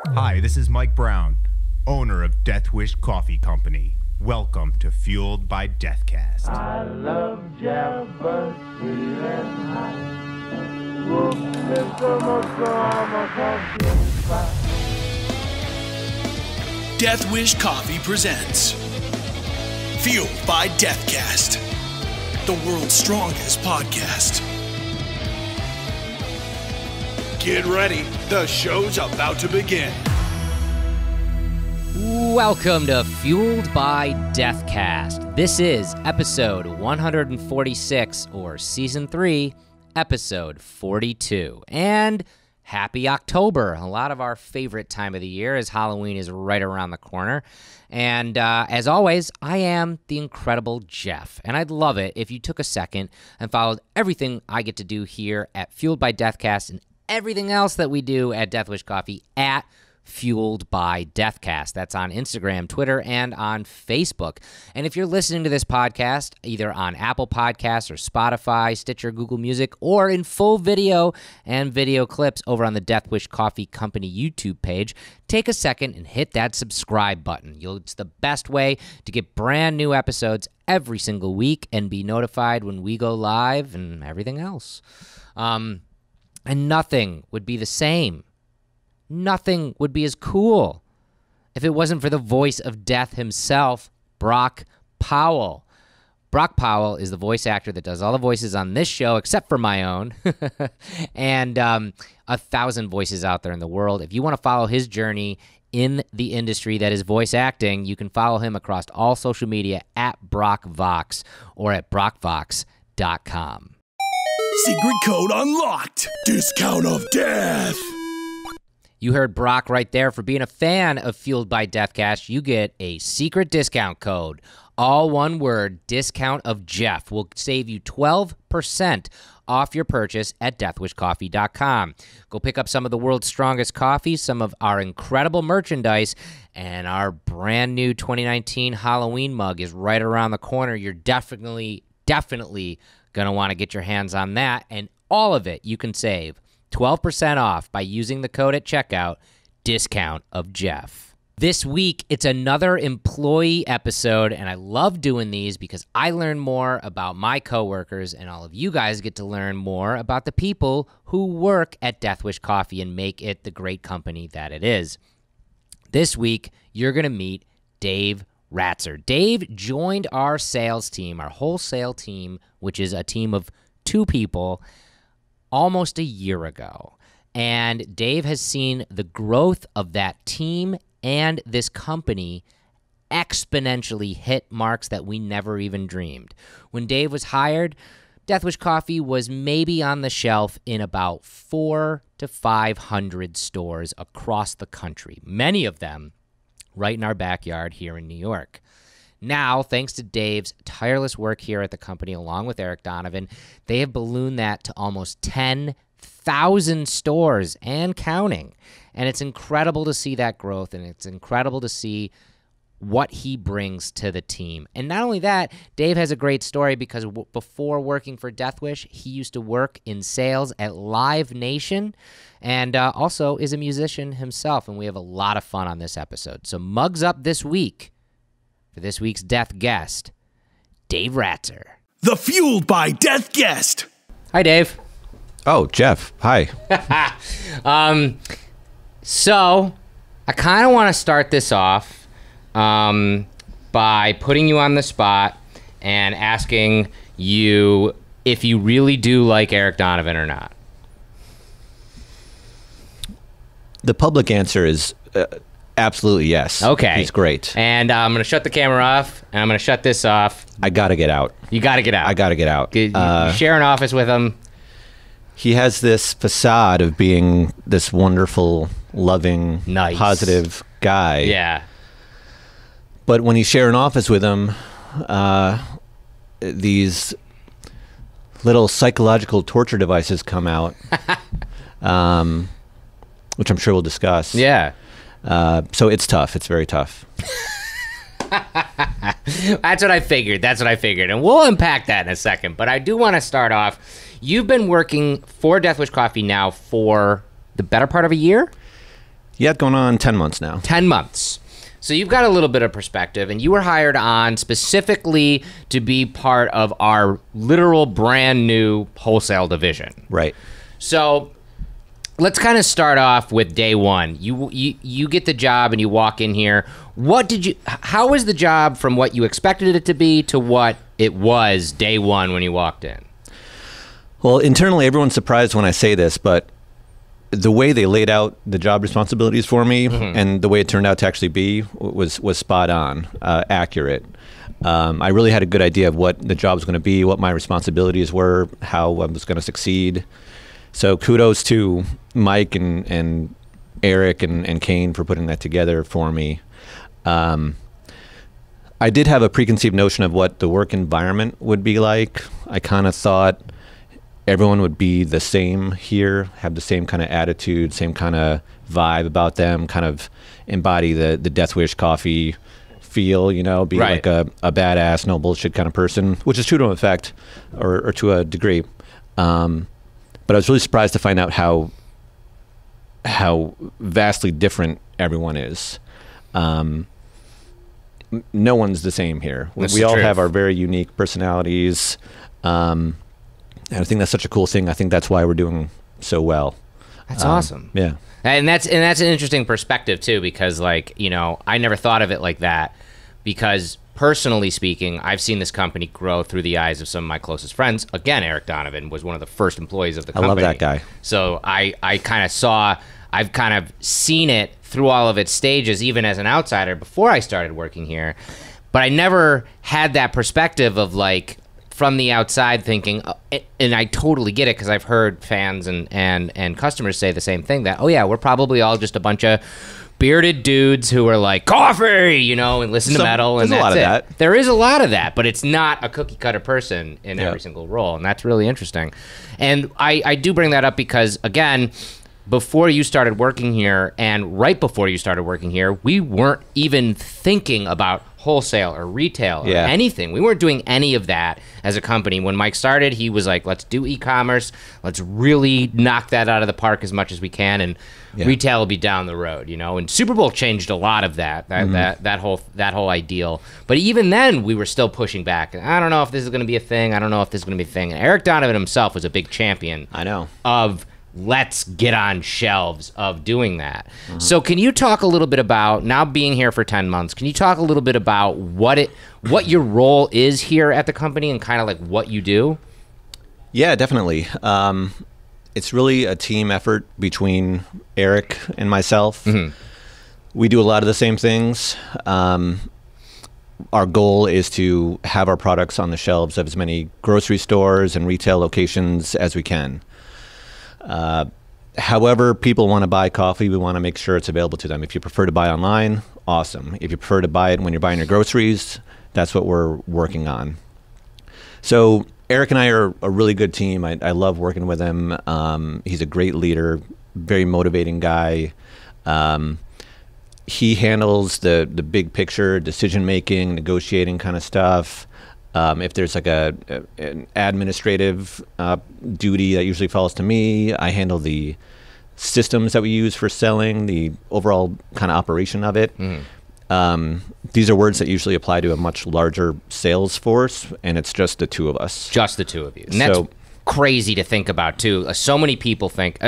Hi, this is Mike Brown, owner of Death Wish Coffee Company. Welcome to Fueled by Deathcast. I love Jeff, but sweet and hot. Whoop, Mr. Motorama coffee. Death Wish Coffee presents Fueled by Deathcast, the world's strongest podcast. Get ready, the show's about to begin. Welcome to Fueled by Deathcast. This is episode 146, or season 3, episode 42. And happy October. A lot of our favorite time of the year, as Halloween is right around the corner. And as always, I am the incredible Jeff. And I'd love it if you took a second and followed everything I get to do here at Fueled by Deathcast and everything else that we do at Death Wish Coffee at Fueled by Deathcast. That's on Instagram, Twitter, and on Facebook. And if you're listening to this podcast, either on Apple Podcasts or Spotify, Stitcher, Google Music, or in full video and video clips over on the Death Wish Coffee Company YouTube page, take a second and hit that subscribe button. It's the best way to get brand new episodes every single week and be notified when we go live and everything else. And nothing would be the same. Nothing would be as cool if it wasn't for the voice of death himself, Brock Powell. Brock Powell is the voice actor that does all the voices on this show, except for my own, and 1,000 voices out there in the world. If you want to follow his journey in the industry that is voice acting, you can follow him across all social media at BrockVox or at BrockVox.com. Secret code unlocked. Discount of death. You heard Brock right there. For being a fan of Fueled by Deathcast, you get a secret discount code. All one word, discount of Jeff, will save you 12% off your purchase at deathwishcoffee.com. Go pick up some of the world's strongest coffees, some of our incredible merchandise, and our brand new 2019 Halloween mug is right around the corner. You're definitely going to want to get your hands on that, and all of it you can save 12% off by using the code at checkout, discount of Jeff. This week, it's another employee episode, and I love doing these because I learn more about my coworkers, and all of you guys get to learn more about the people who work at Death Wish Coffee and make it the great company that it is. This week, you're going to meet Dave Ratzer. Dave joined our sales team, our wholesale team, which is a team of 2 people, almost a year ago. And Dave has seen the growth of that team and this company exponentially hit marks that we never even dreamed. When Dave was hired, Death Wish Coffee was maybe on the shelf in about 400 to 500 stores across the country, many of them right in our backyard here in New York. Now, thanks to Dave's tireless work here at the company, along with Eric Donovan, they have ballooned that to almost 10,000 stores and counting. And it's incredible to see that growth, and it's incredible to see what he brings to the team. And not only that, Dave has a great story because before working for Death Wish, he used to work in sales at Live Nation and also is a musician himself. And we have a lot of fun on this episode. So mugs up this week for this week's death guest, Dave Ratzer. The Fueled by Death guest. Hi, Dave. Oh, Jeff. Hi. So I kind of want to start this off by putting you on the spot and asking you if you really do like Eric Donovan or not. The public answer is absolutely yes. Okay. He's great. And I'm going to shut the camera off, and I'm going to shut this off. I got to get out. You got to get out. I got to get out. You share an office with him. He has this facade of being this wonderful, loving, nice, positive guy. Yeah. But when you share an office with him, these little psychological torture devices come out, which I'm sure we'll discuss. Yeah. So it's tough. It's very tough. That's what I figured. And we'll unpack that in a second. But I do want to start off. You've been working for Death Wish Coffee now for the better part of a year? Yeah, going on 10 months now. 10 months. So you've got a little bit of perspective, and you were hired on specifically to be part of our literal brand new wholesale division. Right. So let's kind of start off with day one. You get the job and you walk in here. How was the job from what you expected it to be to what it was day one when you walked in? Well, internally, everyone's surprised when I say this, but the way they laid out the job responsibilities for me and the way it turned out to actually be was spot on, accurate. I really had a good idea of what the job was going to be, what my responsibilities were, how I was going to succeed. So kudos to Mike and Eric and Kane for putting that together for me. I did have a preconceived notion of what the work environment would be like. I kind of thought everyone would be the same here, have the same kind of attitude, same kind of vibe about them, kind of embody the Death Wish coffee feel, you know, be like a badass, no bullshit kind of person, which is true to an effect or to a degree. But I was really surprised to find out how vastly different everyone is. No one's the same here. We all have our very unique personalities. And I think that's such a cool thing. I think that's why we're doing so well. That's awesome. Yeah. And that's an interesting perspective too, because like, you know, I never thought of it like that, because personally speaking, I've seen this company grow through the eyes of some of my closest friends. Again, Eric Donovan was one of the first employees of the company. I love that guy. So I've kind of seen it through all of its stages, even as an outsider before I started working here. But I never had that perspective of like, from the outside thinking, and I totally get it because I've heard fans and customers say the same thing, that, oh yeah, we're probably all just a bunch of bearded dudes who are like, coffee, you know, and listen to metal, and that's it. There is a lot of that, but it's not a cookie cutter person in every single role, and that's really interesting. And I do bring that up because, again, before you started working here and right before you started working here, we weren't even thinking about wholesale or retail or anything. We weren't doing any of that as a company. When Mike started, he was like, let's do e-commerce. Let's really knock that out of the park as much as we can, and retail will be down the road, you know. And Super Bowl changed a lot of that whole ideal. But even then, we were still pushing back. I don't know if this is going to be a thing. I don't know if this is going to be a thing. And Eric Donovan himself was a big champion. Of let's get on shelves of doing that. So can you talk a little bit about, now being here for 10 months, can you talk a little bit about what your role is here at the company and kind of like what you do? Yeah, definitely. It's really a team effort between Eric and myself. We do a lot of the same things. Our goal is to have our products on the shelves of as many grocery stores and retail locations as we can. However people want to buy coffee, we want to make sure it's available to them. If you prefer to buy online, awesome. If you prefer to buy it when you're buying your groceries, that's what we're working on. So Eric and I are a really good team. I love working with him. He's a great leader, very motivating guy. He handles the big picture, decision-making, negotiating kind of stuff. If there's like an administrative duty that usually falls to me, I handle the systems that we use for selling, the overall kind of operation of it. These are words that usually apply to a much larger sales force, and it's just the two of us. Just the two of you. And that's crazy to think about too. So many people think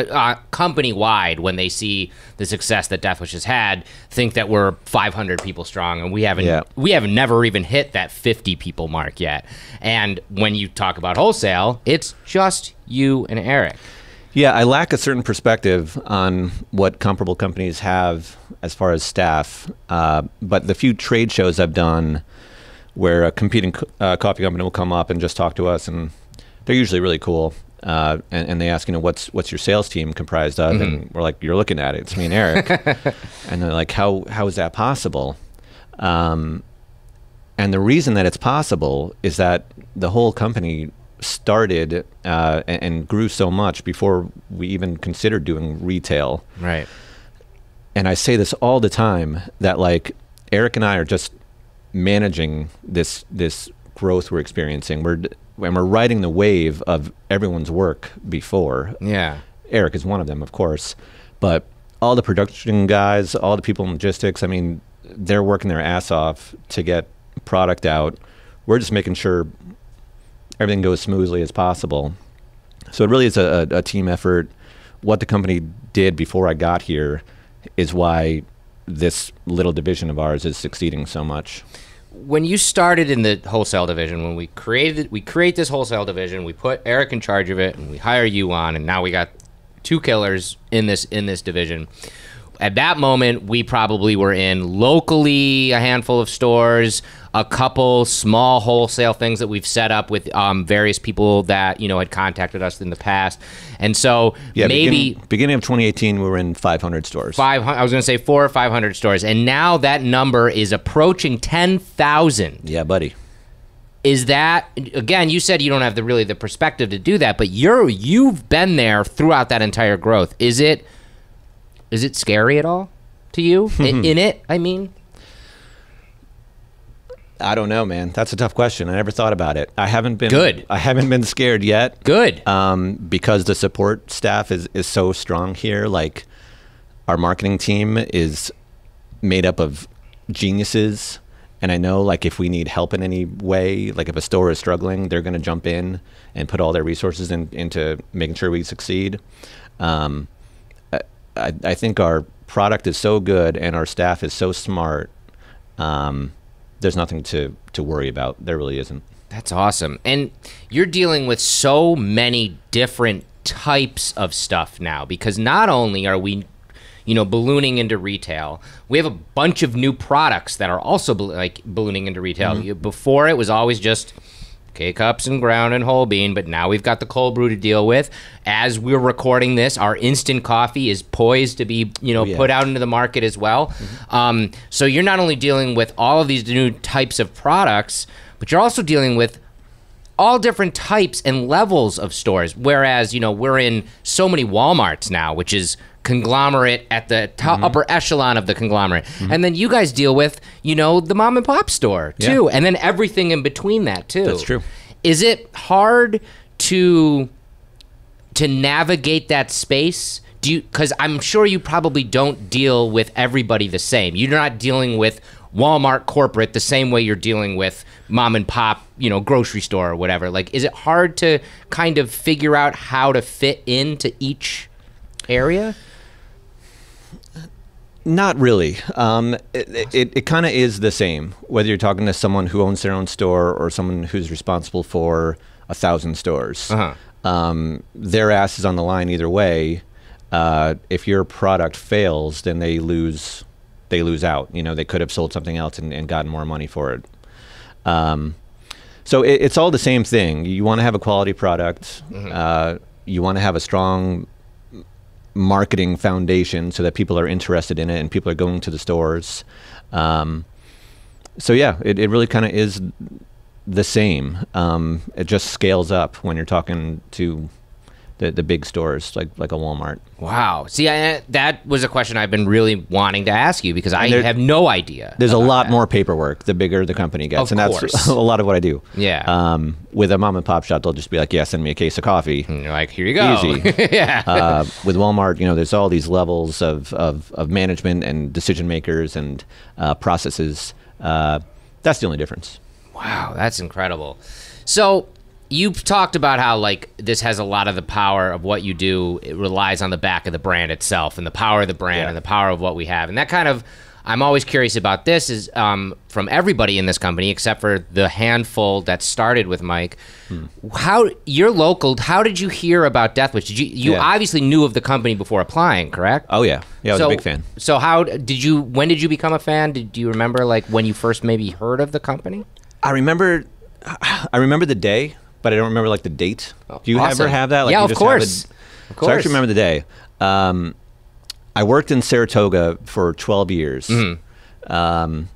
company-wide, when they see the success that Death Wish has had, think that we're 500 people strong, and we haven't never even hit that 50 people mark yet. And when you talk about wholesale, it's just you and Eric. Yeah, I lack a certain perspective on what comparable companies have as far as staff, but the few trade shows I've done where a competing coffee company will come up and just talk to us, and they're usually really cool, and they ask, you know, what's your sales team comprised of? And we're like, you're looking at it, it's me and Eric. And they're like, how is that possible? And the reason that it's possible is that the whole company started and grew so much before we even considered doing retail. Right. And I say this all the time, that like Eric and I are just managing this growth we're experiencing. We're riding the wave of everyone's work before. Yeah. Eric is one of them, of course, but all the production guys, all the people in logistics, I mean, they're working their ass off to get product out. We're just making sure everything goes smoothly as possible. So it really is a team effort. What the company did before I got here is why this little division of ours is succeeding so much. When you started in the wholesale division, when we create this wholesale division, we put Eric in charge of it, and we hire you on, and now we got two killers in this division. At that moment, we probably were in locally a handful of stores, a couple small wholesale things that we've set up with various people that had contacted us in the past, and so maybe beginning of 2018, we were in 500 stores. I was going to say 400 or 500 stores, and now that number is approaching 10,000. Yeah, buddy. Is that, again, you said you don't have the perspective to do that, but you've been there throughout that entire growth. Is it scary at all to you? in it, I mean? I don't know, man. That's a tough question. I never thought about it. I haven't been Good. I haven't been scared yet. Good. Because the support staff is so strong here. Like, our marketing team is made up of geniuses. And I know, like, if we need help in any way, like if a store is struggling, they're going to jump in and put all their resources into making sure we succeed. I think our product is so good and our staff is so smart. There's nothing to worry about. There really isn't. That's awesome. And you're dealing with so many different types of stuff now, because not only are we ballooning into retail, we have a bunch of new products that are also ballooning into retail. Before, it was always just K-Cups and ground and whole bean, but now we've got the cold brew to deal with. As we're recording this, our instant coffee is poised to be, put out into the market as well. So you're not only dealing with all of these new types of products, but you're also dealing with all different types and levels of stores. Whereas, we're in so many Walmarts now, which is conglomerate at the top, upper echelon of the conglomerate. And then you guys deal with, the mom and pop store too. And then everything in between that too. That's true. Is it hard to navigate that space? Because I'm sure you probably don't deal with everybody the same. You're not dealing with Walmart corporate the same way you're dealing with mom and pop, grocery store or whatever. Like, is it hard to kind of figure out how to fit into each area? Not really. It kind of is the same, whether you're talking to someone who owns their own store or someone who's responsible for 1,000 stores. Their ass is on the line either way. If your product fails, then they lose out. They could have sold something else and gotten more money for it. So it's all the same thing. You want to have a quality product. You want to have a strong marketing foundation so that people are interested in it and people are going to the stores. So yeah, it really kind of is the same. It just scales up when you're talking to the big stores like a Walmart. Wow. See, that was a question I've been really wanting to ask you, because I have no idea. There's a lot more paperwork the bigger the company gets. Of course. That's a lot of what I do. Yeah. With a mom and pop shop, they'll just be like, yeah, send me a case of coffee. And you're like, here you go. Easy. Yeah. With Walmart, there's all these levels of management and decision makers and processes. That's the only difference. Wow, that's incredible. So you've talked about how, like, this has a lot of the power of what you do. It relies on the back of the brand itself and the power of the brand and the power of what we have. And that kind of, I'm always curious about this is from everybody in this company, except for the handful that started with Mike. How, you're local, how did you hear about Death Wish? Did you obviously knew of the company before applying, correct? Oh yeah. Yeah, I was a big fan. So when did you become a fan? Do you remember, like, when you first maybe heard of the company? I remember the day, but I don't remember, like, the date. Do you ever have that? Like, yeah, you of just course. Of course. So I actually remember the day. I worked in Saratoga for 12 years. And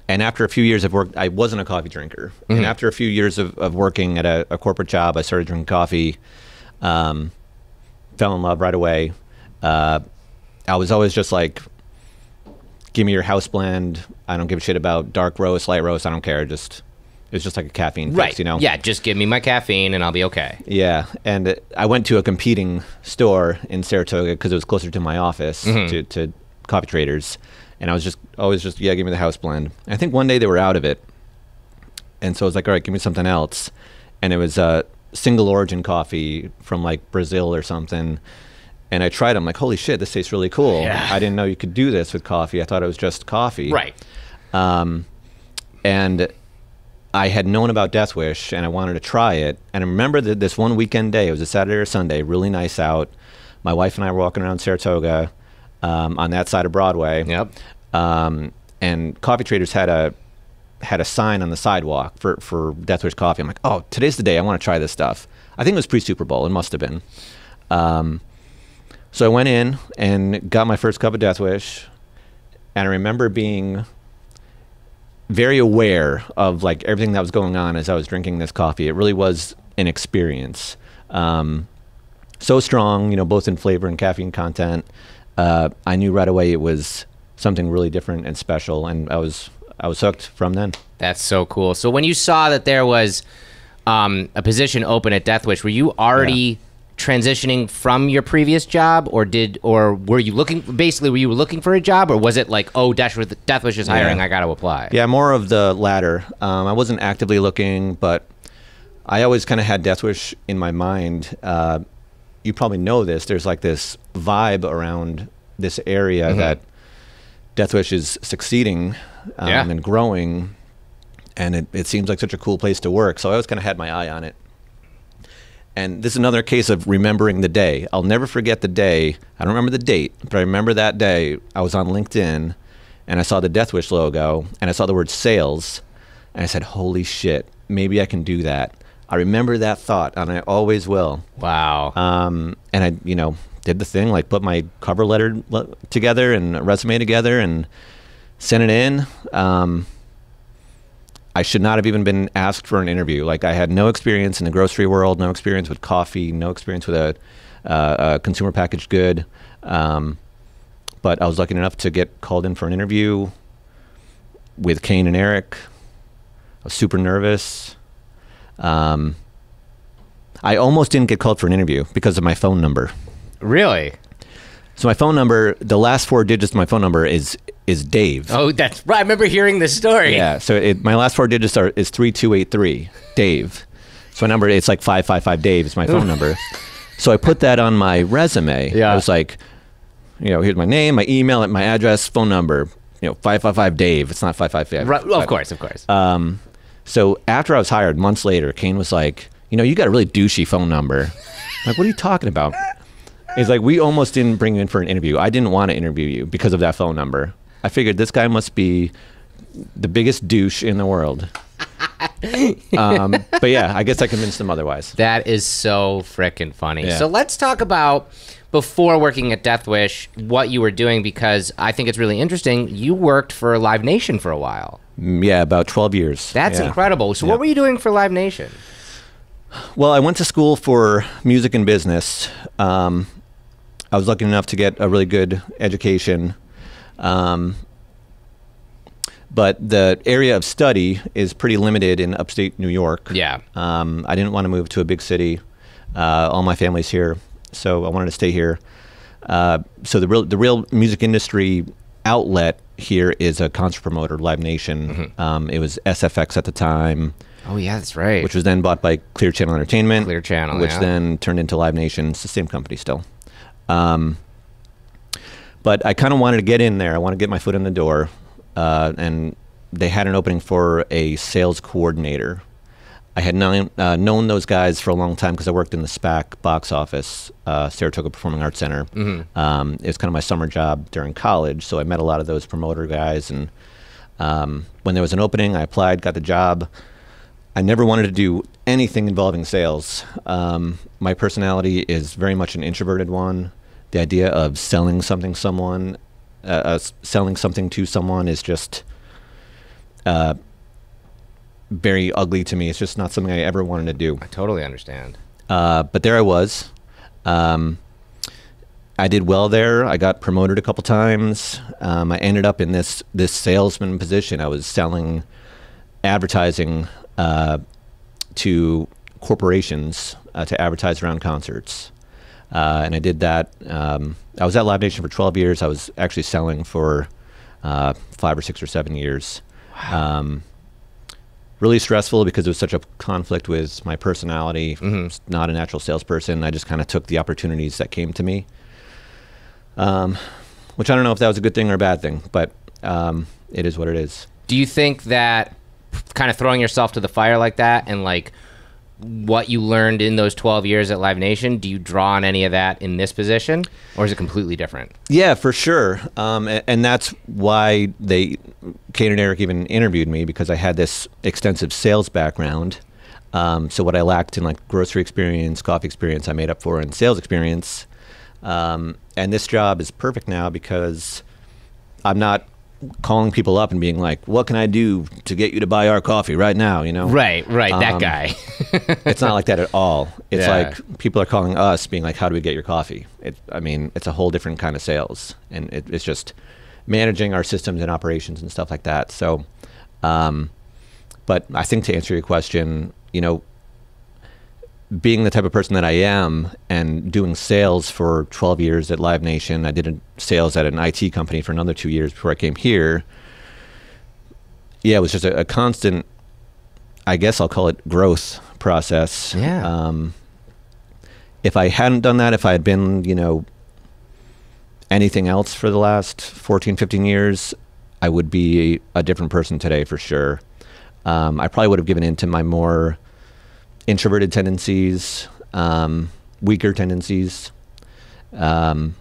after a few years of work, I wasn't a coffee drinker. And after a few years of working at a corporate job, I started drinking coffee, fell in love right away. I was always just like, give me your house blend. I don't give a shit about dark roast, light roast. I don't care. Just, was just like a caffeine Right. fix, you know? Yeah, just give me my caffeine and I'll be okay. Yeah, and I went to a competing store in Saratoga because it was closer to my office, to Coffee Traders, and I was always just, yeah, give me the house blend. I think one day they were out of it, and so I was like, all right, give me something else, and it was single origin coffee from like Brazil or something. And I tried it. I'm like, holy shit, this tastes really cool. Yeah. I didn't know you could do this with coffee. I thought it was just coffee. Right. And I had known about Death Wish, and I wanted to try it. And I remember that this one weekend day, it was a Saturday or Sunday, really nice out. My wife and I were walking around Saratoga on that side of Broadway. Yep. And Coffee Traders had a sign on the sidewalk for Death Wish coffee. I'm like, oh, today's the day. I want to try this stuff. I think it was pre-Super Bowl. It must have been. So I went in and got my first cup of Death Wish, and I remember being very aware of like everything that was going on as I was drinking this coffee. It really was an experience. So strong, you know, both in flavor and caffeine content. I knew right away it was something really different and special, and I was hooked from then. That's so cool. So when you saw that there was a position open at Death Wish, were you already transitioning from your previous job, or were you looking for a job, or was it like, oh, Death Wish is hiring, I got to apply? Yeah, more of the latter. I wasn't actively looking, but I always kind of had Death Wish in my mind. You probably know this. There's like this vibe around this area that Death Wish is succeeding and growing, and it seems like such a cool place to work. So I always kind of had my eye on it. And this is another case of remembering the day. I'll never forget the day. I don't remember the date, but I remember that day I was on LinkedIn and I saw the Death Wish logo and I saw the word sales, and I said, holy shit, maybe I can do that. I remember that thought, and I always will. Wow. And I, did the thing, like put my cover letter together and a resume together and sent it in. I should not have even been asked for an interview. Like, I had no experience in the grocery world, no experience with coffee, no experience with a consumer packaged good. But I was lucky enough to get called in for an interview with Kane and Eric. I was super nervous. I almost didn't get called for an interview because of my phone number. Really? So my phone number, the last 4 digits of my phone number is Dave. Oh, that's right. I remember hearing this story. Yeah. So my last 4 digits is 3283, Dave. So my number, it's like 555 Dave is my phone number. So I put that on my resume. Yeah. I was like, here's my name, my email, my address, phone number. 555 Dave. It's not 555. Right. Well, of course. So after I was hired, months later, Kane was like, you got a really douchey phone number. I'm like, what are you talking about? He's like, we almost didn't bring you in for an interview. I didn't want to interview you because of that phone number. I figured this guy must be the biggest douche in the world. But yeah, I guess I convinced him otherwise. That is so frickin' funny. Yeah. So let's talk about, before working at Death Wish, what you were doing, because I think it's really interesting. You worked for Live Nation for a while. Yeah, about 12 years. That's incredible. So what were you doing for Live Nation? Well, I went to school for music and business. I was lucky enough to get a really good education. But the area of study is pretty limited in upstate New York. Yeah. I didn't want to move to a big city. All my family's here, so I wanted to stay here. So the real music industry outlet here is a concert promoter, Live Nation. It was SFX at the time. Oh yeah, that's right. Which was then bought by Clear Channel Entertainment. Clear Channel, which then turned into Live Nation. It's the same company still. But I kind of wanted to get in there. I want to get my foot in the door. And they had an opening for a sales coordinator. I had known those guys for a long time because I worked in the SPAC box office, Saratoga Performing Arts Center. It was kind of my summer job during college, so I met a lot of those promoter guys. And when there was an opening, I applied, got the job. I never wanted to do anything involving sales. My personality is very much an introverted one. The idea of selling something to someone is just very ugly to me. It's just not something I ever wanted to do. I totally understand. But there I was. I did well there. I got promoted a couple times. I ended up in this salesman position. I was selling advertising to corporations to advertise around concerts. And I did that. I was at Live Nation for 12 years. I was actually selling for 5 or 6 or 7 years. Wow. Really stressful because it was such a conflict with my personality. Not a natural salesperson. I just kind of took the opportunities that came to me, which I don't know if that was a good thing or a bad thing, but it is what it is. Do you think that kind of throwing yourself to the fire like that and like what you learned in those 12 years at Live Nation, do you draw on any of that in this position, or is it completely different? Yeah, for sure. And that's why Kate and Eric even interviewed me, because I had this extensive sales background. So what I lacked in like grocery experience, coffee experience, I made up for in sales experience. And this job is perfect now because I'm not calling people up and being like, what can I do to get you to buy our coffee right now, you know? Right, that guy. It's not like that at all. It's like people are calling us being like, how do we get your coffee? I mean, it's a whole different kind of sales, and it's just managing our systems and operations and stuff like that. So, but I think to answer your question, you know, being the type of person that I am and doing sales for 12 years at Live Nation, I did sales at an IT company for another 2 years before I came here. Yeah, it was just a constant, I guess I'll call it growth process. Yeah. If I hadn't done that, if I had been, you know, anything else for the last 14, 15 years, I would be a different person today for sure. I probably would have given in to my more introverted tendencies, weaker tendencies. Doing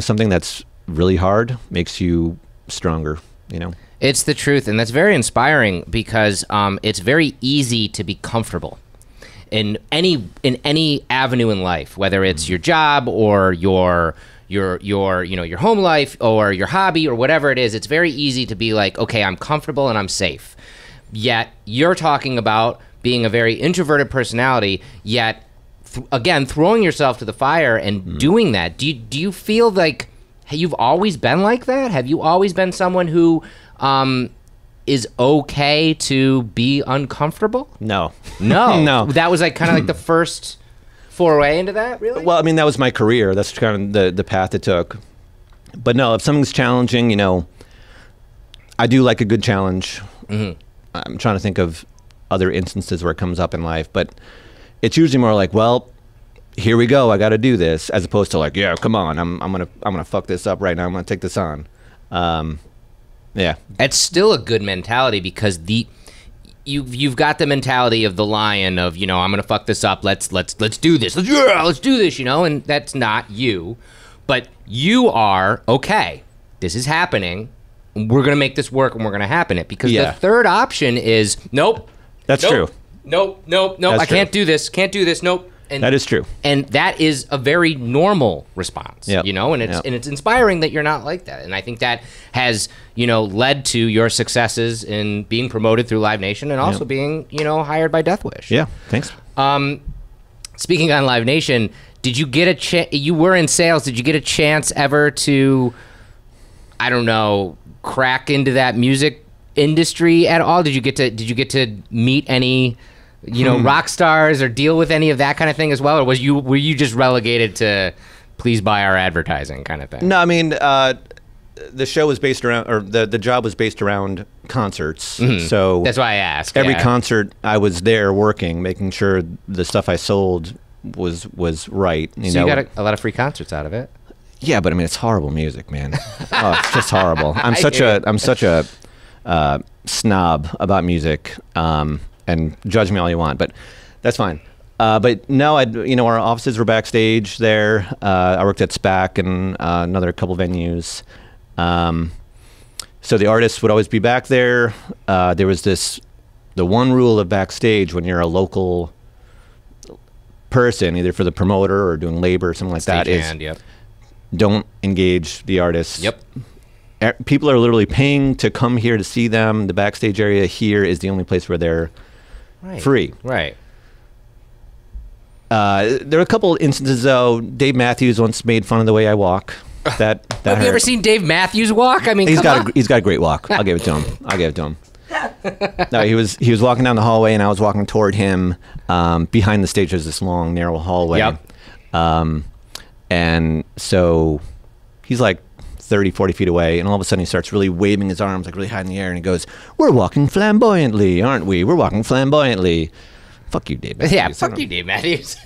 something that's really hard makes you stronger, you know? It's the truth, and that's very inspiring because it's very easy to be comfortable in any avenue in life, whether it's your job or your home life or your hobby or whatever it is. It's very easy to be like, okay, I'm comfortable and I'm safe. Yet you're talking about being a very introverted personality, yet again, throwing yourself to the fire and doing that. Do you feel like you've always been like that? Have you always been someone who is okay to be uncomfortable? No. No. That was like kind of like the first foray into that, really? Well, I mean, that was my career. That's kind of the path it took. But no, if something's challenging, you know, I do like a good challenge. I'm trying to think of other instances where it comes up in life, but it's usually more like, well, here we go, I got to do this, as opposed to like, yeah, come on, I'm gonna fuck this up right now, I'm gonna take this on. Yeah, it's still a good mentality because you've got the mentality of the lion of, you know, I'm gonna fuck this up, let's do this, let's do this, you know, and that's not you, but you are okay, this is happening, we're gonna make this work and we're gonna happen it, because the third option is nope. That's true. Nope. I can't do this. Nope. And that is true. And that is a very normal response, you know, and it's inspiring that you're not like that. And I think that has, you know, led to your successes in being promoted through Live Nation and also being, you know, hired by Death Wish. Yeah, thanks. Speaking on Live Nation, did you get a chance, you were in sales, did you get a chance ever to, I don't know, crack into that music industry at all? Did you get to meet any, you know, rock stars or deal with any of that kind of thing as well, or were you just relegated to please buy our advertising kind of thing? No, I mean, the show was based around, or the job was based around concerts. So that's why I asked. Every concert I was there working, making sure the stuff I sold was right. You know? You got a lot of free concerts out of it. Yeah, but I mean, it's horrible music, man. Oh, it's just horrible. I'm such a snob about music, and judge me all you want, but that's fine. But no, our offices were backstage there. I worked at SPAC and another couple venues. So the artists would always be back there. There was the one rule of backstage when you're a local person, either for the promoter or doing labor or something like that, is don't engage the artists. Yep. People are literally paying to come here to see them. The backstage area here is the only place where they're free. Right. There are a couple instances, though. Dave Matthews once made fun of the way I walk. That Have you ever seen Dave Matthews walk? I mean, he's got a great walk. I'll give it to him. No, he was walking down the hallway, and I was walking toward him. Behind the stage, there's this long, narrow hallway. Yep. And so he's like 30, 40 feet away, and all of a sudden he starts really waving his arms like really high in the air, and he goes, "We're walking flamboyantly, aren't we? We're walking flamboyantly." Fuck you, Dave Matthews. Yeah, fuck you, Dave Matthews.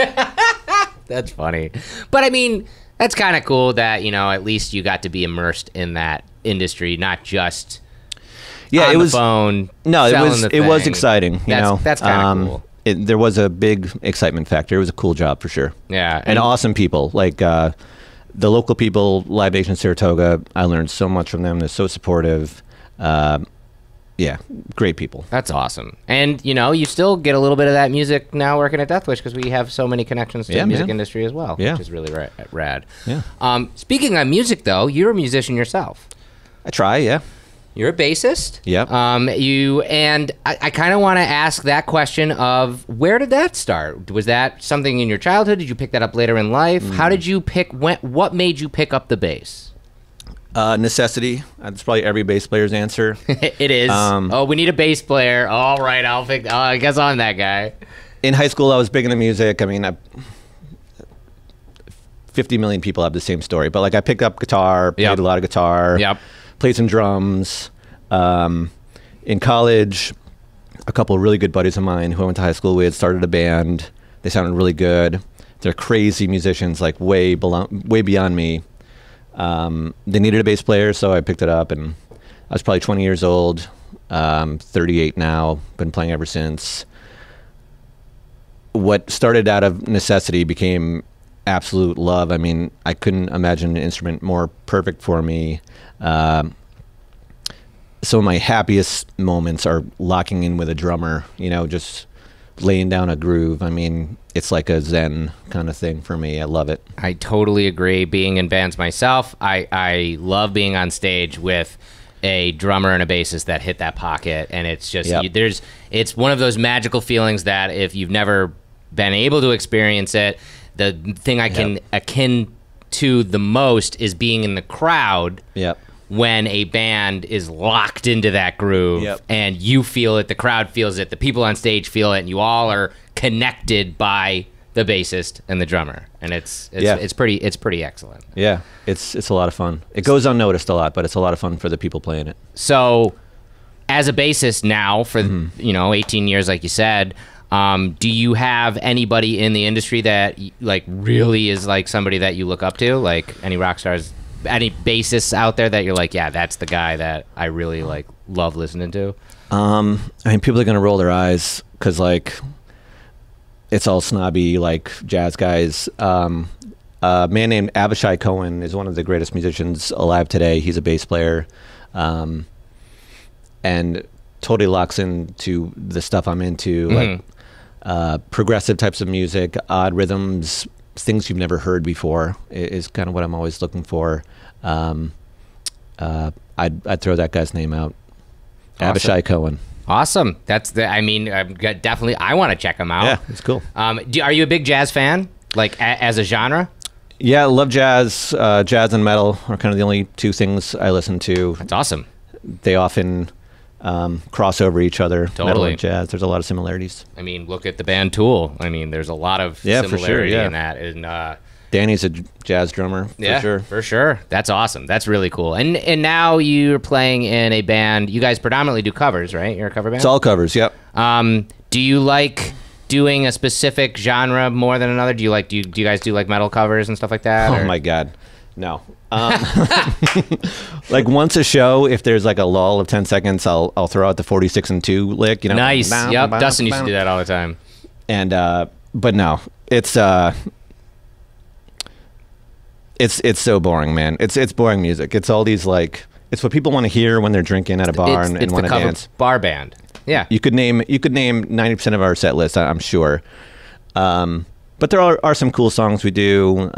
That's funny. But I mean, that's kind of cool that, at least you got to be immersed in that industry, not just on the phone. No, selling the it was thing. exciting. That's kind of cool. There was a big excitement factor. It was a cool job for sure. Yeah. And awesome people. Like the local people, Live Nation Saratoga, I learned so much from them. They're so supportive. Yeah, great people. That's awesome. And, you still get a little bit of that music now working at Deathwish because we have so many connections to the music industry as well, which is really rad. Yeah. Speaking of music, though, you're a musician yourself. I try, yeah. You're a bassist. Yep. I kind of want to ask that question of where did that start? Was that something in your childhood? Did you pick that up later in life? How did you what made you pick up the bass? Necessity. That's probably every bass player's answer. It is. We need a bass player. All right, I guess I'm that guy. In high school, I was big into music. I mean, 50 million people have the same story, but like I picked up guitar, played a lot of guitar. Yep. Played some drums. In college, a couple of really good buddies of mine who I went to high school with started a band. They sounded really good. They're crazy musicians, like way beyond me. They needed a bass player, so I picked it up, and I was probably 20 years old. 38 now. Been playing ever since. What started out of necessity became absolute love. I mean, I couldn't imagine an instrument more perfect for me. Some of my happiest moments are locking in with a drummer, just laying down a groove. I mean, it's like a Zen kind of thing for me. I love it. I totally agree. Being in bands myself, I love being on stage with a drummer and a bassist that hit that pocket, and it's just it's one of those magical feelings that if you've never been able to experience it, the thing I can akin to the most is being in the crowd. Yep. When a band is locked into that groove and you feel it, the crowd feels it, the people on stage feel it, and you all are connected by the bassist and the drummer, and it's pretty excellent. Yeah, it's a lot of fun. It goes unnoticed a lot, but it's a lot of fun for the people playing it. So, as a bassist now for 18 years, like you said, do you have anybody in the industry that like really is like somebody that you look up to, like any rock stars? Any bassists out there that you're like, yeah, that's the guy that I really like love listening to? I mean, people are gonna roll their eyes because like it's all snobby like jazz guys. A man named Abishai Cohen is one of the greatest musicians alive today. He's a bass player, and totally locks into the stuff I'm into, like progressive types of music, odd rhythms. Things you've never heard before is kind of what I'm always looking for. I'd throw that guy's name out. Awesome. Abishai Cohen. Awesome. Definitely, I want to check him out. Yeah, it's cool. Are you a big jazz fan, like as a genre? Yeah, I love jazz. Jazz and metal are kind of the only two things I listen to. That's awesome. They often cross over each other. Totally. Metal and jazz. There's a lot of similarities. I mean, look at the band Tool. I mean, there's a lot of similarity in that. And Danny's a jazz drummer, for sure. For sure. That's awesome. That's really cool. And now you're playing in a band. You guys predominantly do covers, right? You're a cover band? It's all covers, yep. Do you like doing a specific genre more than another? Do you guys do like metal covers and stuff like that? Oh my God. No. Like once a show, if there's like a lull of 10 seconds, I'll throw out the 46 and 2 lick, Nice. Yep. Dustin used to do that all the time. And but no, it's so boring, man. It's boring music. It's all these like, it's what people want to hear when they're drinking at a bar and want to dance. Bar band. Yeah. You could name 90% of our set list, I'm sure. But there are some cool songs we do.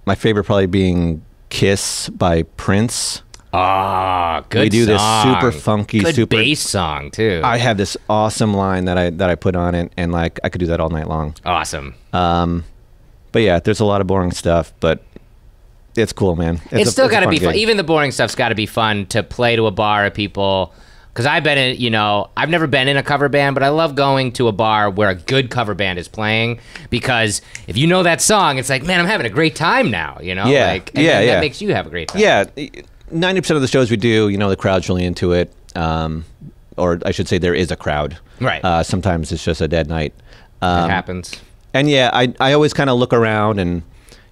My favorite probably being Kiss by Prince. Ah, good song. We do this super funky, good bass song too. I have this awesome line that I put on it, and like I could do that all night long. Awesome. But yeah, there's a lot of boring stuff, but It's cool, man. It's still got to be fun. gig. Even the boring stuff's got to be fun to play to a bar of people. Because I've been in, I've never been in a cover band, but I love going to a bar where a good cover band is playing. Because if you know that song, it's like, man, I'm having a great time now, Yeah. That makes you have a great time. Yeah. 90% of the shows we do, the crowd's really into it. Or I should say there is a crowd. Right. Sometimes it's just a dead night. It happens. And yeah, I always kind of look around, and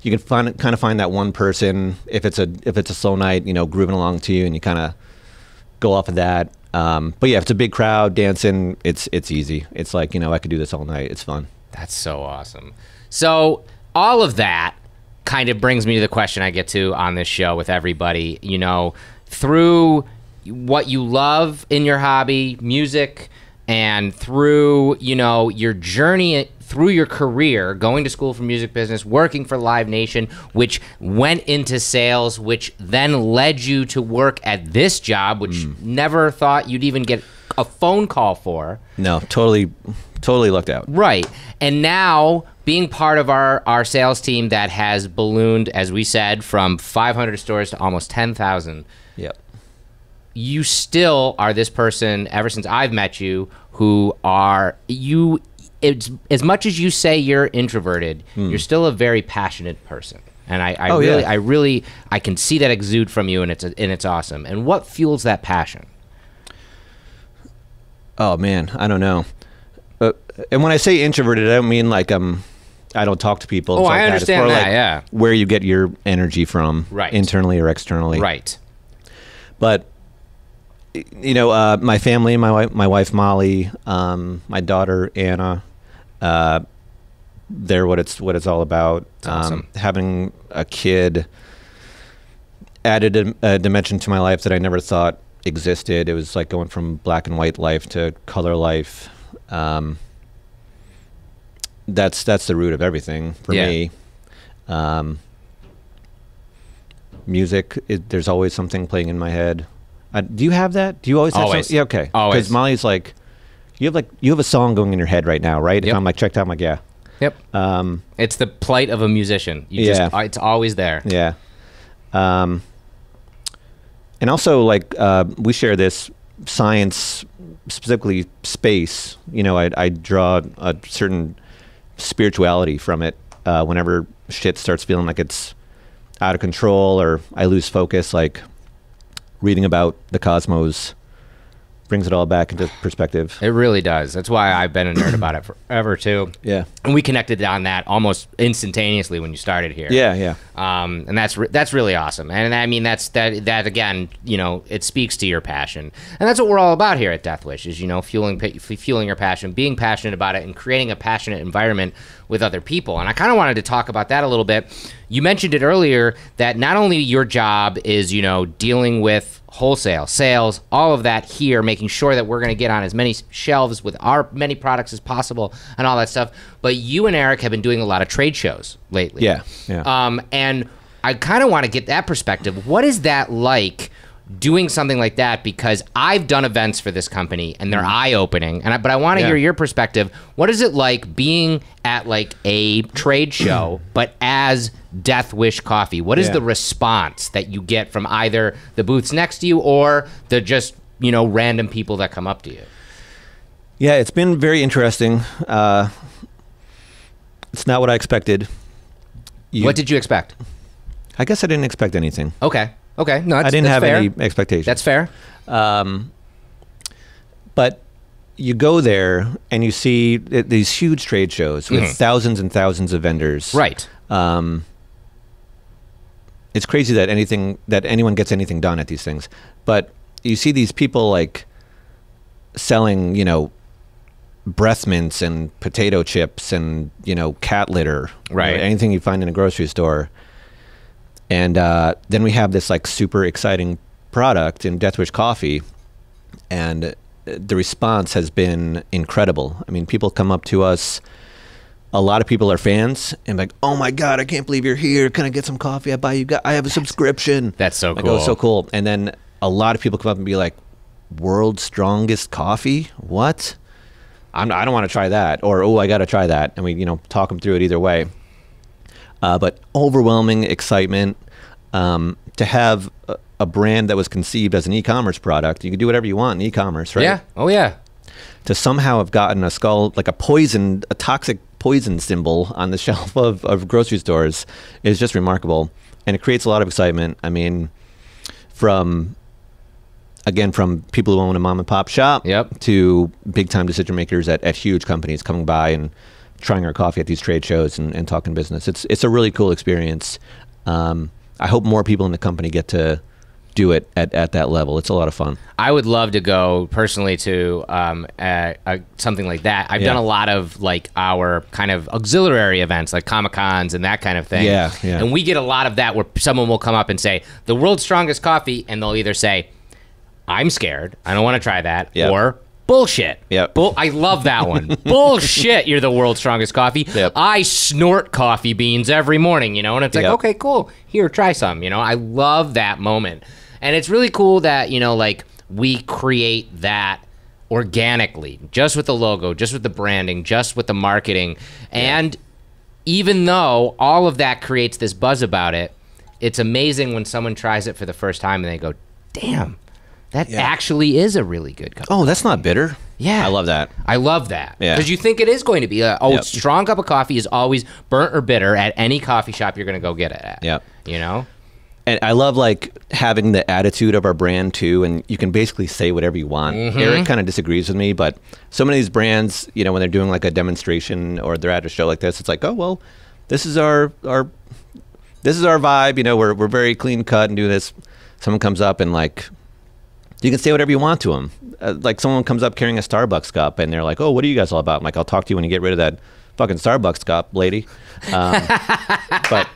you can find that one person if it's a slow night, grooving along to you, and you kind of go off of that. But yeah, if it's a big crowd dancing, it's easy. It's like, I could do this all night. It's fun. That's so awesome. So all of that kind of brings me to the question I get to on this show with everybody, through what you love in your hobby, music, and through, your journey through your career, going to school for music business, working for Live Nation, which went into sales, which then led you to work at this job, which never thought you'd even get a phone call for. No, totally lucked out. Right. And now being part of our sales team that has ballooned, as we said, from 500 stores to almost 10,000. Yep. You still are this person, ever since I've met you, who are you. It's, as much as you say you're introverted, you're still a very passionate person, and I can see that exude from you, and it's awesome. And what fuels that passion? Oh man, I don't know. And when I say introverted, I don't mean like I don't talk to people. Oh, I understand that. Like yeah, where you get your energy from, right, internally or externally, right. But my family, my wife Molly, my daughter Anna, they're what it's all about. Awesome. Having a kid added a dimension to my life that I never thought existed. It was like going from black and white life to color life. That's the root of everything for me. Music, there's always something playing in my head. Do you have that? Do you always have something? Yeah, okay. Always. Because Molly's like, you have a song going in your head right now, right? Yep. If I'm like checked out, I'm like, yeah. Yep. It's the plight of a musician. It's always there. Yeah. And also, like, we share this science, specifically space. I draw a certain spirituality from it. Whenever shit starts feeling like it's out of control or I lose focus, like reading about the cosmos brings it all back into perspective. It really does. That's why I've been a nerd about it forever too. Yeah. And we connected on that almost instantaneously when you started here. Yeah. And that's really awesome. And I mean, that again, it speaks to your passion. And that's what we're all about here at Death Wish is, fueling your passion, being passionate about it, and creating a passionate environment with other people. And I kind of wanted to talk about that a little bit. You mentioned it earlier that not only your job is, dealing with wholesale, sales, all of that here, making sure that we're going to get on as many shelves with our many products as possible and all that stuff. But you and Eric have been doing a lot of trade shows lately. Yeah. And I kind of want to get that perspective. What is that like doing something like that? Because I've done events for this company and they're eye-opening. But I want to hear your perspective. What is it like being at like a trade show, but as Death Wish Coffee? What is the response that you get from either the booths next to you or the just, random people that come up to you? Yeah, it's been very interesting. It's not what I expected. What did you expect? I guess I didn't expect anything. Okay. No, I didn't have fair. any expectations. That's fair. But you go there and you see these huge trade shows with thousands and thousands of vendors. Right. It's crazy that anyone gets anything done at these things. But you see these people like selling, breath mints and potato chips and, cat litter. Right. Anything you find in a grocery store. And then we have this like super exciting product in Death Wish Coffee, and the response has been incredible. I mean, people come up to us. A lot of people are fans and like, oh my God, I can't believe you're here. Can I get some coffee? I have a subscription. That's so cool. cool. Oh, so cool. And then a lot of people come up and be like, world's strongest coffee? What? I don't want to try that. Or, oh, I got to try that. And we, talk them through it either way. But overwhelming excitement. To have a brand that was conceived as an e-commerce product, you can do whatever you want in e-commerce, right? Yeah. Oh yeah. To somehow have gotten a skull, like a toxic poison symbol on the shelf of grocery stores is just remarkable. And it creates a lot of excitement. I mean, from people who own a mom and pop shop to big time decision makers at huge companies coming by and trying our coffee at these trade shows and talking business. It's a really cool experience. I hope more people in the company get to do it at that level. It's a lot of fun. I would love to go personally to something like that. I've done a lot of like our kind of auxiliary events like Comic-Cons and that kind of thing. Yeah. And we get a lot of that where someone will come up and say, the world's strongest coffee, and they'll either say, I'm scared, I don't want to try that, or bullshit. I love that one. Bullshit, you're the world's strongest coffee. I snort coffee beans every morning, you know, and it's like, okay, cool. Here, try some, you know. I love that moment. And it's really cool that, you know, like we create that organically, just with the logo, just with the branding, just with the marketing. And even though all of that creates this buzz about it, it's amazing when someone tries it for the first time and they go, damn, that actually is a really good cup. Oh, that's not bitter. Yeah. I love that. I love that. Yeah. Because you think it is going to be, strong cup of coffee is always burnt or bitter at any coffee shop you're going to go get it at. Yeah. You know? And I love like having the attitude of our brand too, and you can basically say whatever you want. Eric kind of disagrees with me, but so many of these brands, you know, when they're doing like a demonstration or they're at a show like this, it's like, oh well, this is our vibe. You know, we're very clean cut and do this. Someone comes up and like, you can say whatever you want to them. Like someone comes up carrying a Starbucks cup and they're like, oh, what are you guys all about? I'm like, I'll talk to you when you get rid of that fucking Starbucks cup, lady. But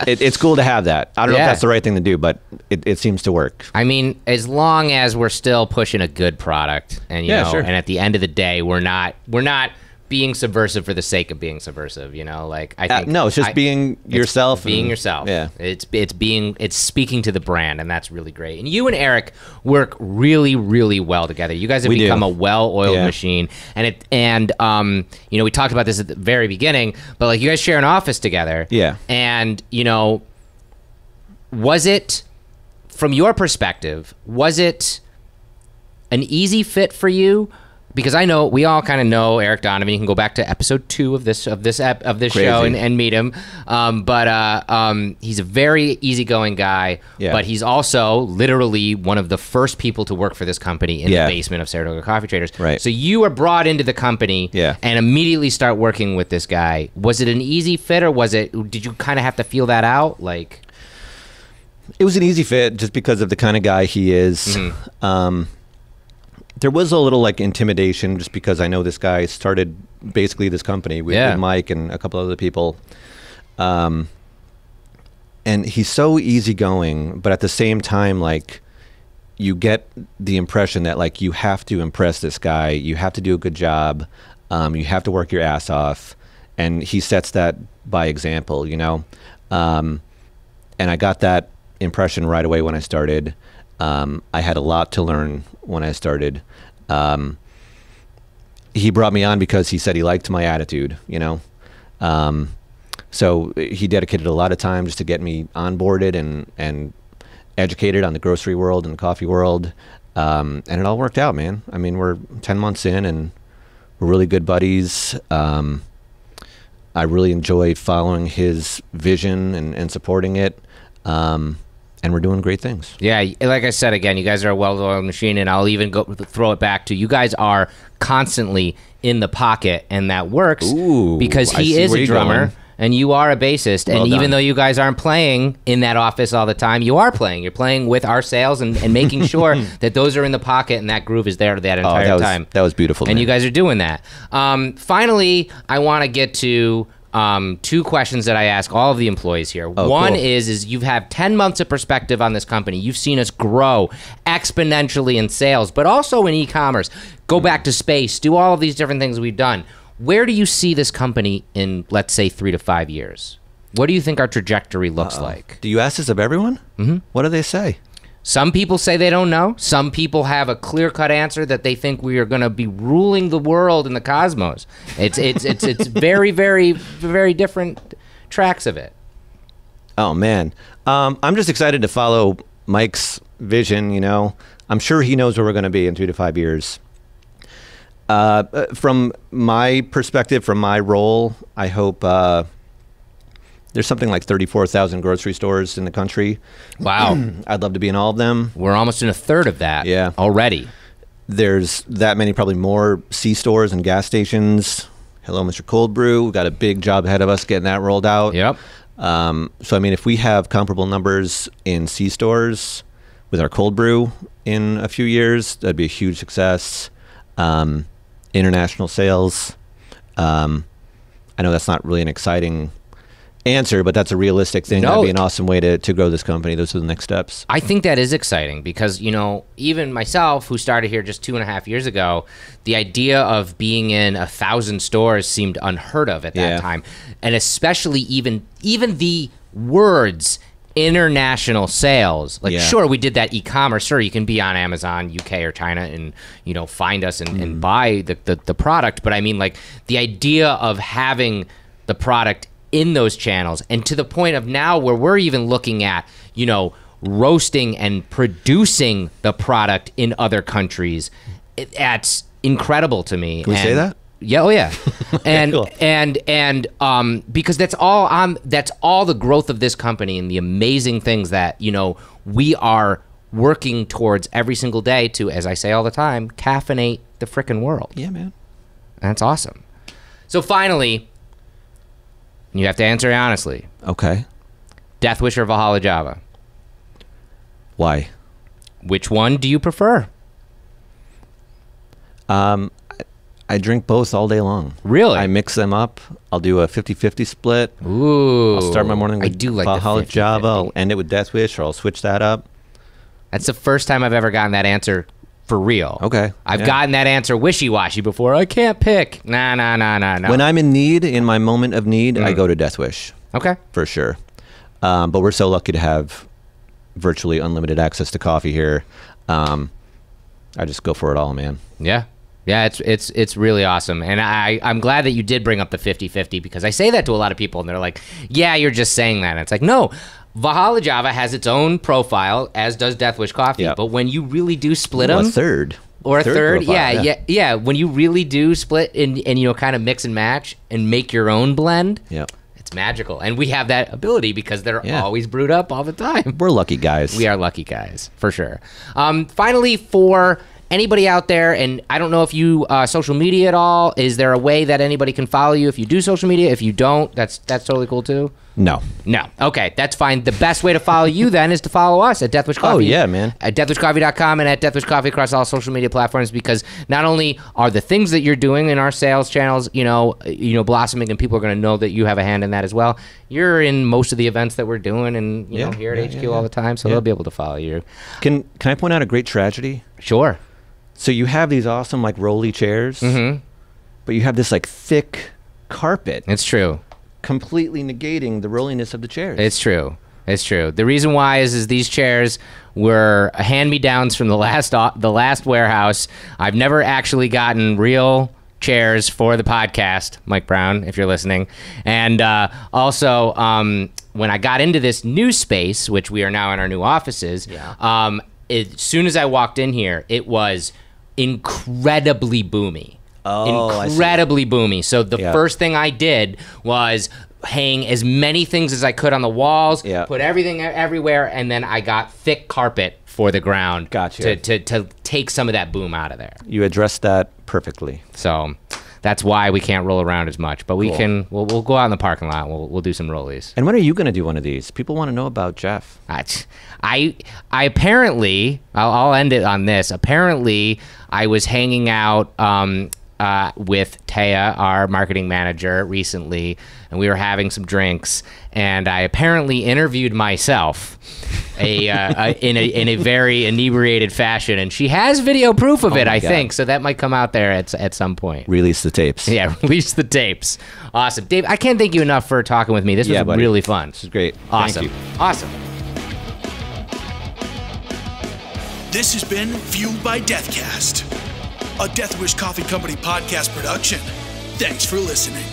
it's cool to have that. I don't know if that's the right thing to do, but it seems to work. I mean, as long as we're still pushing a good product, and you know, and at the end of the day, we're not being subversive for the sake of being subversive. You know, like I think no, it's just being yourself. Being yourself. Yeah, it's speaking to the brand, and that's really great. And you and Eric work really, really well together. You guys have become a well-oiled machine, and you know, we talked about this at the very beginning, but like you guys share an office together. Yeah, and you know, was it from your perspective? Was it an easy fit for you? Because I know we all kind of know Eric Donovan. You can go back to episode 2 of this show and meet him. But he's a very easyggoing guy. Yeah. But he's also literally one of the first people to work for this company in the basement of Saratoga Coffee Traders. Right. So you were brought into the company and immediately start working with this guy. Was it an easy fit, or did you kind of have to feel that out? Like, it was an easy fit just because of the kind of guy he is. There was a little like intimidation just because I know this guy started basically this company with Mike and a couple other people. And he's so easygoing, but at the same time, like, you get the impression that like you have to impress this guy. You have to do a good job. You have to work your ass off. And he sets that by example, you know? And I got that impression right away when I started. I had a lot to learn when I started. He brought me on because he said he liked my attitude, you know. So he dedicated a lot of time just to get me onboarded and educated on the grocery world and the coffee world. And it all worked out, man. I mean, we're 10 months in and we're really good buddies. I really enjoy following his vision and supporting it. And we're doing great things. Yeah, like I said, again, you guys are a well-oiled machine, and I'll even throw it back to you guys are constantly in the pocket, and that works because he is a drummer and you are a bassist. And even though you guys aren't playing in that office all the time, you are playing. You're playing with our sales and making sure that those are in the pocket and that groove is there that entire time. That was beautiful. And you guys are doing that. Finally, I want to get to 2 questions that I ask all of the employees here. One is you've had 10 months of perspective on this company. You've seen us grow exponentially in sales, but also in e-commerce. Go back to space, do all of these different things we've done. Where do you see this company in, let's say, 3 to 5 years? What do you think our trajectory looks like? Do you ask this of everyone? What do they say? Some people say they don't know. Some people have a clear-cut answer that they think we are going to be ruling the world and the cosmos. It's very, very, very different tracks of it. Oh, man. I'm just excited to follow Mike's vision, you know. I'm sure he knows where we're going to be in 3 to 5 years. From my perspective, from my role, I hope there's something like 34,000 grocery stores in the country. Wow. I'd love to be in all of them. We're almost in a third of that already. There's that many, probably more C-stores and gas stations. Hello, Mr. Cold Brew. We've got a big job ahead of us getting that rolled out. Yep. So, I mean, if we have comparable numbers in C-stores with our cold brew in a few years, that'd be a huge success. International sales. I know that's not really an exciting answer, but that's a realistic thing. That'd be an awesome way to grow this company. Those are the next steps. I think that is exciting because, you know, even myself, who started here just 2.5 years ago, the idea of being in 1,000 stores seemed unheard of at that time. And especially even the words international sales. Like, sure, we did that e-commerce. Sure, you can be on Amazon, UK or China and, you know, find us and buy the product. But I mean, like, the idea of having the product in those channels, and to the point of now where we're even looking at, you know, roasting and producing the product in other countries, that's incredible to me. Can we say that? Yeah, oh yeah. And cool. and because that's all the growth of this company and the amazing things that, you know, we are working towards every single day to, as I say all the time, caffeinate the frickin' world. Yeah, man. That's awesome. So finally, you have to answer honestly. Okay. Death Wish or Valhalla Java? Why? Which one do you prefer? I drink both all day long. Really? I mix them up. I'll do a 50-50 split. Ooh. I'll start my morning with Valhalla Java. I'll end it with Death Wish, or I'll switch that up. That's the first time I've ever gotten that answer for real. Okay. I've gotten that answer wishy-washy before. I can't pick. Nah. When I'm in need, in my moment of need, I go to Death Wish. Okay. For sure. But we're so lucky to have virtually unlimited access to coffee here. I just go for it all, man. Yeah. Yeah, it's really awesome. And I'm glad that you did bring up the 50-50 because I say that to a lot of people and they're like, yeah, you're just saying that. And it's like, no, Valhalla Java has its own profile, as does Death Wish Coffee. Yep. But when you really do split them... a third. Or a third, profile, yeah. When you really do split and you know, kind of mix and match and make your own blend, it's magical. And we have that ability because they're always brewed up all the time. We're lucky guys. We are lucky guys, for sure. Finally, for anybody out there, and I don't know if you social media at all, is there a way that anybody can follow you if you do social media? If you don't, that's totally cool too? No. Okay, that's fine. The best way to follow you then is to follow us at Death Wish Coffee. Oh, yeah, man. At deathwishcoffee.com and at Death Wish Coffee across all social media platforms, because not only are the things that you're doing in our sales channels, you know, blossoming, and people are going to know that you have a hand in that as well. You're in most of the events that we're doing and, you know, here at HQ all the time, so they'll be able to follow you. Can I point out a great tragedy? Sure. So you have these awesome, like, rolly chairs, but you have this, like, thick carpet. It's true. Completely negating the rolliness of the chairs. It's true. The reason why is these chairs were hand-me-downs from the last warehouse. I've never actually gotten real chairs for the podcast, Mike Brown, if you're listening. And also, when I got into this new space, which we are now in our new offices, as soon as I walked in here, it was incredibly boomy. Incredibly boomy. So the first thing I did was hang as many things as I could on the walls, put everything everywhere, and then I got thick carpet for the ground. Gotcha. To take some of that boom out of there. You addressed that perfectly. So that's why we can't roll around as much, but we can. We'll go out in the parking lot. We'll do some rollies. And when are you going to do one of these? People want to know about Jeff. I apparently, I'll end it on this. Apparently, I was hanging out with Taya, our marketing manager, recently, and we were having some drinks, and I apparently interviewed myself in a very inebriated fashion, and she has video proof of it, I think, so that might come out there at some point. Release the tapes. Yeah, release the tapes. Awesome. Dave, I can't thank you enough for talking with me. This was really fun. This is great. Awesome. Thank you. Awesome. This has been Fueled by Deathcast, a Death Wish Coffee Company podcast production. Thanks for listening.